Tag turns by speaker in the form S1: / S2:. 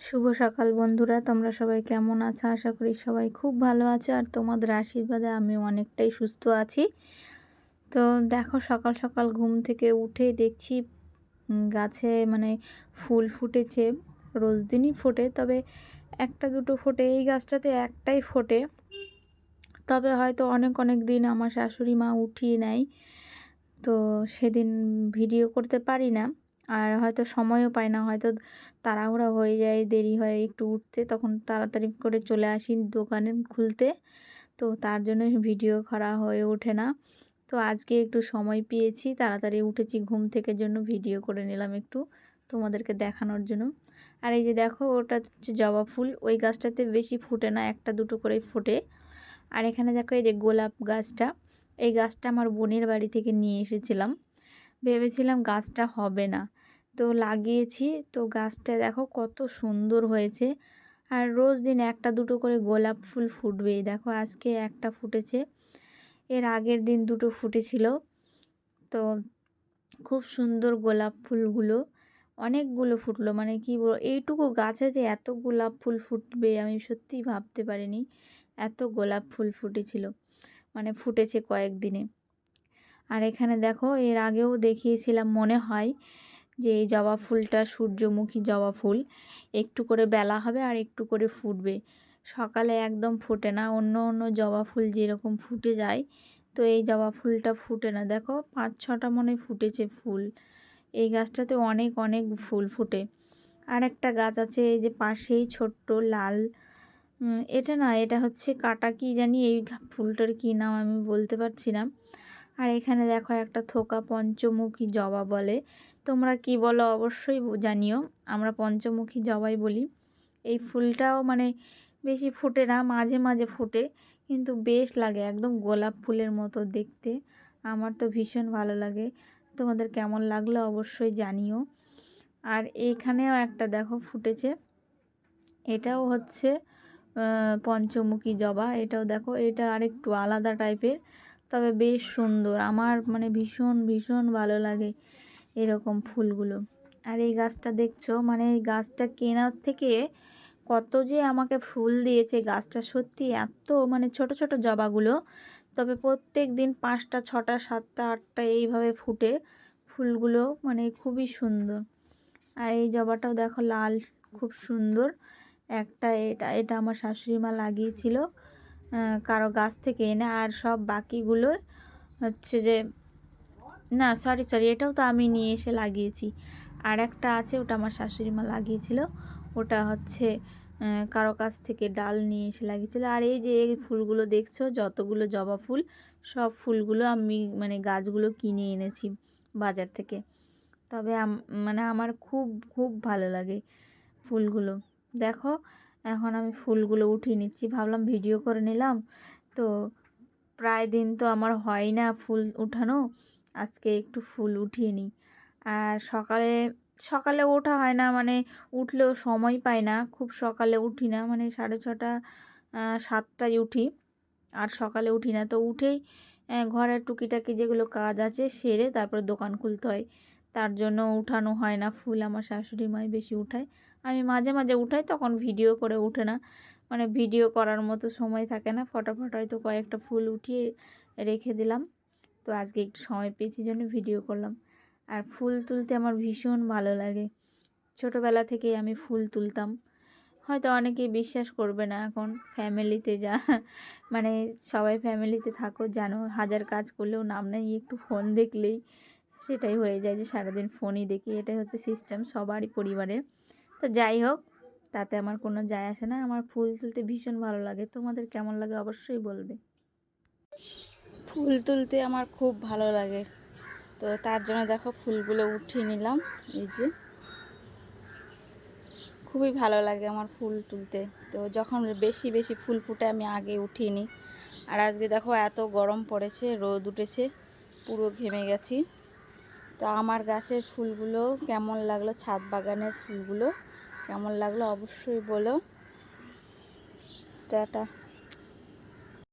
S1: শুভ সকাল বন্ধুরা, তোমরা সবাই কেমন আছো? আশা করি সবাই খুব ভালো আছো আর তোমাদের আশীর্বাদে আমি অনেকটাই সুস্থ আছি। তো দেখো, সকাল সকাল ঘুম থেকে উঠে দেখছি গাছে ফুল ফুটেছে। রোজ দিনই ফোটে, তবে একটা দুটো ফোটে, এই গাছটাতে একটাই ফোটে। তবে হয়তো অনেক অনেক দিন আমার শাশুড়ি মা উঠিয়ে নেয়, তো সেদিন ভিডিও করতে পারি না। আর হয়তো সময়ও পাই না, হয়তো তাড়াহুড়া হয়ে যায়, দেরি হয় একটু উঠতে, তখন তাড়াতাড়ি করে চলে আসি দোকানে খুলতে, তো তার জন্য ভিডিও করা হয়ে ওঠে না। তো আজকে একটু সময় পেয়েছি, তাড়াতাড়ি উঠেছি ঘুম থেকে, জন্য ভিডিও করে নিলাম একটু তোমাদেরকে দেখানোর জন্য। আর এই যে দেখো, ওটা হচ্ছে জবা ফুল। ওই গাছটাতে বেশি ফুটে না, একটা দুটো করেই ফোটে। আর এখানে দেখো, এই যে গোলাপ গাছটা, এই গাছটা আমার বোনের বাড়ি থেকে নিয়ে এসেছিলাম। ভেবেছিলাম গাছটা হবে না, তো লাগিয়েছি, তো গাছটা দেখো কত সুন্দর হয়েছে। আর রোজ দিন একটা দুটো করে গোলাপ ফুল ফুটবেই। দেখো আজকে একটা ফুটেছে, এর আগের দিন দুটো ফুটেছিল। তো খুব সুন্দর গোলাপ ফুলগুলো, অনেকগুলো ফুটলো, মানে কি বলবো, এইটুকু গাছে যে এত গোলাপ ফুল ফুটবে আমি সত্যিই ভাবতে পারিনি। এত গোলাপ ফুল ফুটেছিল, ফুটেছে কয়েকদিনে। আর এখানে দেখো, এর আগেও দেখিয়েছিলাম মনে হয়, যে এই জবা ফুলটা সূর্যমুখী জবা ফুল, একটু করে বেলা হবে আর একটু করে ফুটবে, সকালে একদম ফোটে না। অন্য অন্য জবা ফুল যেরকম ফুটে যায়, তো এই জবা ফুলটা ফুটে না। দেখো 5-6টা মনে ফুটেছে ফুল, এই গাছটাতে অনেক অনেক ফুল ফুটে। আর একটা গাছ আছে এই যে পাশেই, ছোট্ট লাল, এটা না, এটা হচ্ছে কাটা কি জানি, এই ফুলটার কি নাম আমি বলতে পারছি না। আর এখানে দেখো একটা থোকা পঞ্চমুখী জবা বলে, তোমরা কি বলো অবশ্যই জানিও। আমরা পঞ্চমুখী জবাই বলি। এই ফুলটাও বেশি ফুটে না, মাঝে মাঝে ফুটে, কিন্তু বেশ লাগে, একদম গোলাপ ফুলের মতো দেখতে। আমার তো ভীষণ ভালো লাগে, তোমাদের কেমন লাগলো অবশ্যই জানিও। আর এইখানেও একটা দেখো ফুটেছে, এটাও হচ্ছে পঞ্চমুখী জবা। এটাও দেখো, এটা আরেকটু আলাদা টাইপের, তবে বেশ সুন্দর। আমার ভীষণ ভীষণ ভালো লাগে এরকম ফুলগুলো। আর এই গাছটা দেখছো, এই গাছটা কেনার থেকে কত যে আমাকে ফুল দিয়েছে গাছটা, সত্যি এত ছোট ছোট জবাগুলো, তবে প্রত্যেক দিন 5টা 6টা 7টা 8টা এইভাবে ফুটে ফুলগুলো, খুবই সুন্দর। আর এই জবাটাও দেখো লাল, খুব সুন্দর একটা। এটা এটা আমার শাশুড়ি মা লাগিয়েছিল কারো গাছ থেকে এনে, আর সব বাকিগুলো হচ্ছে যে, না সরি সরি, এটাও তো আমি নিয়ে এসে লাগিয়েছি। আর একটা আছে, ওটা আমার শাশুড়ি মা লাগিয়েছিল, ওটা হচ্ছে কারো কাছ থেকে ডাল নিয়ে এসে লাগিয়েছিল। আর এই যে এই ফুলগুলো দেখছো, যতগুলো জবা ফুল, সব ফুলগুলো আমি গাছগুলো কিনে এনেছি বাজার থেকে। তবে আমার খুব খুব ভালো লাগে ফুলগুলো। দেখো, এখন আমি ফুলগুলো উঠিয়ে নিচ্ছি, ভাবলাম ভিডিও করে নিলাম। তো প্রায় দিন তো আমার হয় না ফুল উঠানো, আজকে একটু ফুল উঠিয়ে নিই। আর সকালে সকালে ওঠা হয় না, উঠলেও সময় পাই না, খুব সকালে উঠি না, 6:30 7টায় উঠি, আর সকালে উঠি না। তো উঠেই ঘরের টুকিটাকি যেগুলো কাজ আছে সেরে তারপর দোকান খুলতে হয়, তার জন্য উঠানো হয় না ফুল। আমার শাশুড়ি মাই বেশি উঠায়, আমি মাঝে মাঝে উঠাই, তখন ভিডিও করে উঠে না, ভিডিও করার মতো সময় থাকে না। ফটাফট হয়তো কয়েকটা ফুল উঠিয়ে রেখে দিলাম, তো আজকে একটু সময় পেয়েছি জন্য ভিডিও করলাম। আর ফুল তুলতে আমার ভীষণ ভালো লাগে, ছোটোবেলা থেকেই আমি ফুল তুলতাম। হয়তো অনেকেই বিশ্বাস করবে না, এখন ফ্যামিলিতে যা সবাই ফ্যামিলিতে থাকো, জানো হাজার কাজ করলেও নাম নেই, একটু ফোন দেখলেই সেটাই হয়ে যায় যে সারাদিন ফোনই দেখি, এটাই হচ্ছে সিস্টেম সবারই পরিবারে। তো যাই হোক, তাতে আমার কোনো যায় আসে না, আমার ফুল তুলতে ভীষণ ভালো লাগে। তোমাদের কেমন লাগে অবশ্যই বলবে। ফুল তুলতে আমার খুব ভালো লাগে, তো তার জন্য দেখো ফুলগুলো উঠিয়ে নিলাম। এই যে খুবই ভালো লাগে আমার ফুল তুলতে, তো যখন বেশি বেশি ফুল ফুটে আমি আগে উঠিয়ে নিই। আর আজকে দেখো এত গরম পড়েছে, রোদ উঠেছে, পুরো ঘেমে গেছি। তো আমার গাছের ফুলগুলো কেমন লাগলো, ছাদ বাগানের ফুলগুলো কেমন লাগলো অবশ্যই বলো। টাটা।